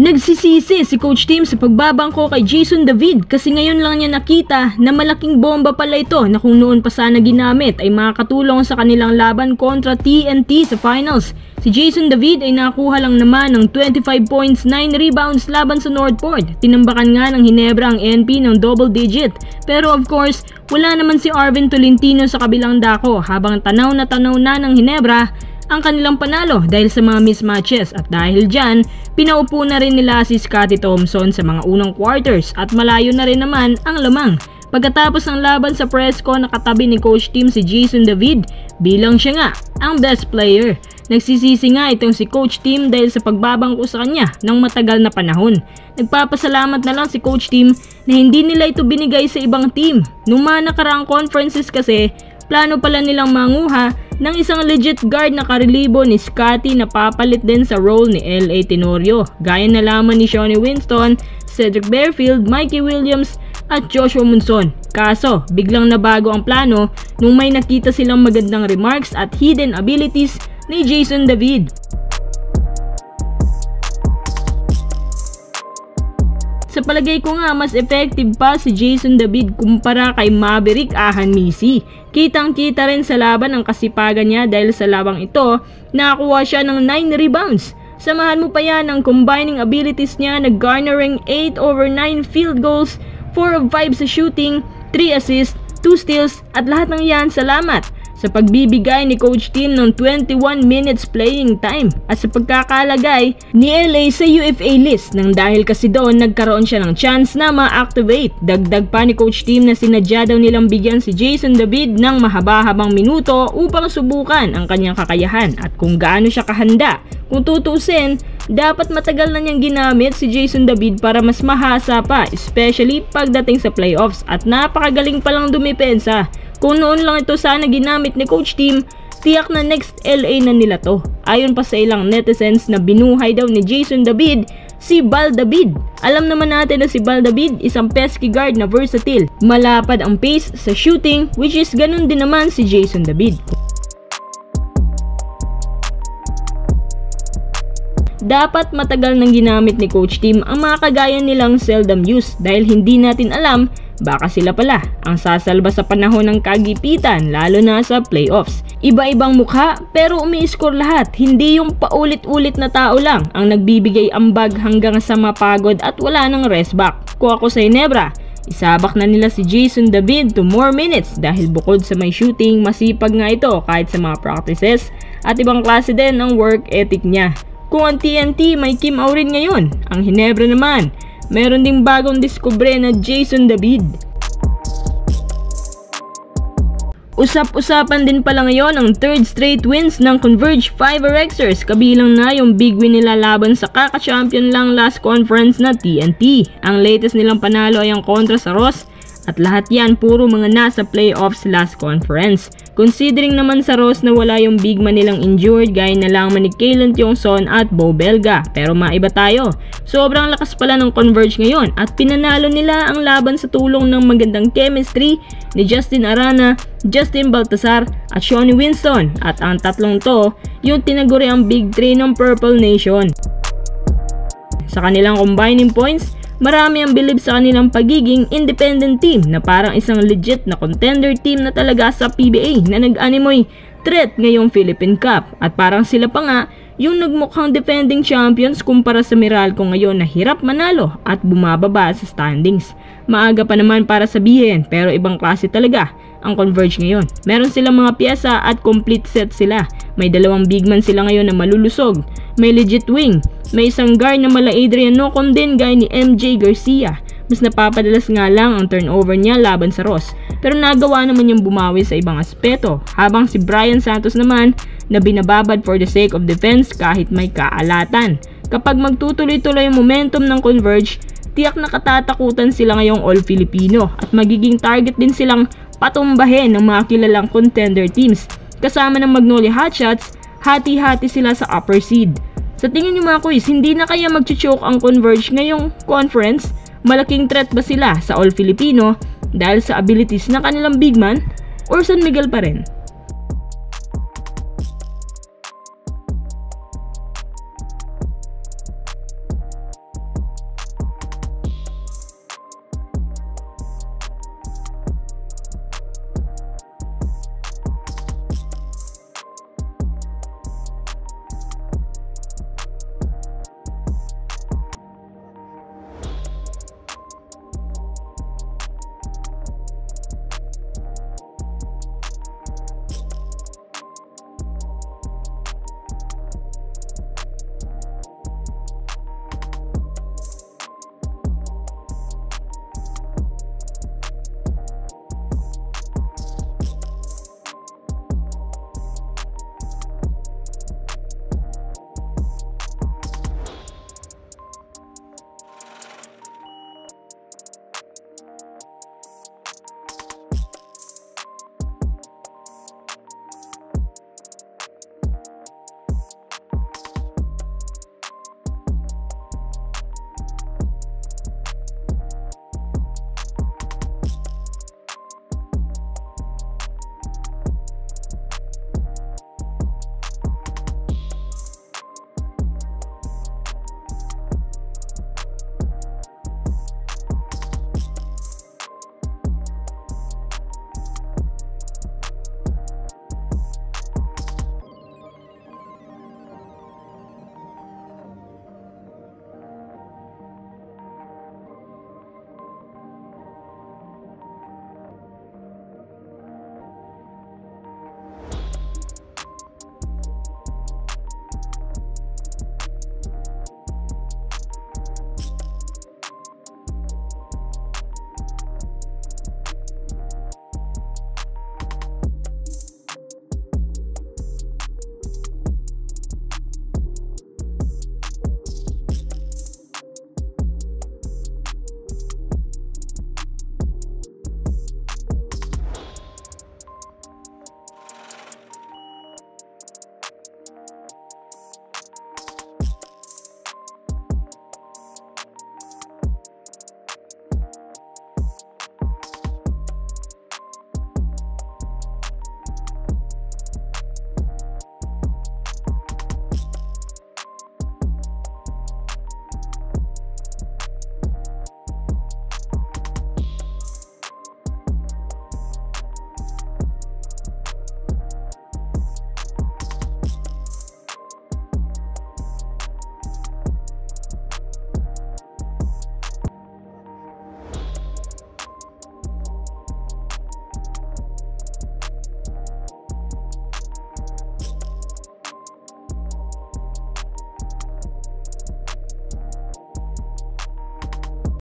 Nagsisisi si Coach Tim sa pagbabangko kay Jason David kasi ngayon lang niya nakita na malaking bomba pala ito na kung noon pa sana ginamit ay makakatulong sa kanilang laban kontra TNT sa finals. Si Jason David ay nakuha lang naman ng 25 points, 9 rebounds laban sa Northport. Tinambakan nga ng Hinebra ang NP ng double digit. Pero of course, wala naman si Arvin Tolentino sa kabilang dako habang tanaw na ng Hinebra ang kanilang panalo dahil sa mga mismatches at dahil dyan, pinaupo na rin nila si Scottie Thompson sa mga unang quarters at malayo na rin naman ang lamang. Pagkatapos ng laban sa presko, nakatabi ni Coach Tim si Jason David bilang siya nga ang best player. Nagsisisi nga itong si Coach Tim dahil sa pagbabangko sa kanya ng matagal na panahon. Nagpapasalamat na lang si Coach Tim na hindi nila ito binigay sa ibang team. Nung mga nakaraang conferences kasi, plano pala nilang manguha ng isang legit guard na karelibo ni Scottie na papalit din sa role ni L.A. Tenorio. Gaya na lamang ni Shawnee Winston, Cedric Barefield, Mikey Williams at Joshua Monson. Kaso, biglang nabago ang plano nung may nakita silang magandang remarks at hidden abilities ni Jason David. Sa palagay ko nga, mas effective pa si Jason David kumpara kay Maverick Ahanmisi. Kitang-kita rin sa laban ang kasipagan niya dahil sa labang ito, nakakuha siya ng 9 rebounds. Samahan mo pa yan ang combining abilities niya na garnering 8 over 9 field goals, 4 of 5 sa shooting, 3 assists, 2 steals at lahat ng yan salamat sa pagbibigay ni Coach Tim ng 21 minutes playing time at sa pagkakalagay ni LA sa UFA list nang dahil kasi doon nagkaroon siya ng chance na ma-activate. Dagdag pa ni Coach Tim na sinadya daw nilang bigyan si Jason David ng mahaba-habang minuto upang subukan ang kanyang kakayahan at kung gaano siya kahanda. Kung tutusin, dapat matagal na niyang ginamit si Jason David para mas mahasa pa, especially pagdating sa playoffs at napakagaling palang dumepensa. Kung noon lang ito sana ginamit ni Coach Tim, tiyak na next LA na nila to. Ayon pa sa ilang netizens na binuhay daw ni Jason David si Bal David. Alam naman natin na si Bal David isang pesky guard na versatile. Malapad ang pace sa shooting which is ganun din naman si Jason David. Dapat matagal nang ginamit ni Coach Tim ang mga kagaya nilang seldom use dahil hindi natin alam baka sila pala ang sasalba sa panahon ng kagipitan lalo na sa playoffs. Iba-ibang mukha pero umi-score lahat, hindi yung paulit-ulit na tao lang ang nagbibigay ambag hanggang sa mapagod at wala nang rest back. Kung ako sa Hinebra, isabak na nila si Jason David to more minutes dahil bukod sa may shooting, masipag nga ito kahit sa mga practices at ibang klase din ang work ethic niya. Kung ang TNT may Kim Aurin ngayon, ang Hinebra naman, meron ding bagong diskubre na Jason David. Usap-usapan din pala ngayon ang third straight wins ng Converge 5RXers, kabilang na yung big win nila laban sa kaka-champion lang last conference na TNT. Ang latest nilang panalo ay ang kontra sa Ross at lahat yan puro mga nasa playoffs last conference. Considering naman sa Ross na wala yung big man nilang injured gaya na lang ni Kalen Tiongson at Bo Belga, pero maiba tayo. Sobrang lakas pala ng Converge ngayon at pinanalo nila ang laban sa tulong ng magandang chemistry ni Justin Arana, Justin Baltasar at Shawnee Winston at ang tatlong to yung tinaguri ang Big 3 ng Purple Nation. Sa kanilang combining points, marami ang bilib sa kanilang pagiging independent team na parang isang legit na contender team na talaga sa PBA na nag-animoy threat ngayong Philippine Cup at parang sila pa nga yung nagmukhang defending champions kumpara sa Meralco ngayon na hirap manalo at bumababa sa standings. Maaga pa naman para sabihin pero ibang klase talaga ang Converge ngayon. Meron silang mga piyesa at complete set sila. May dalawang big man sila ngayon na malulusog. May legit wing. May isang guard na mala Adrian Nocon din gaya ni MJ Garcia. Mas napapadalas nga lang ang turnover niya laban sa Ross. Pero nagawa naman yung bumawi sa ibang aspeto. Habang si Brian Santos naman na binababad for the sake of defense kahit may kaalatan. Kapag magtutuloy-tuloy yung momentum ng Converge, tiyak na katatakutan sila ngayong All-Filipino at magiging target din silang patumbahin ng mga kilalang contender teams. Kasama ng Magnolia Hotshots, hati-hati sila sa upper seed. Sa tingin nyo mga kuys, hindi na kaya mag-choke ang Converge ngayong conference? Malaking threat ba sila sa All-Filipino dahil sa abilities ng kanilang big man? Or San Miguel pa rin?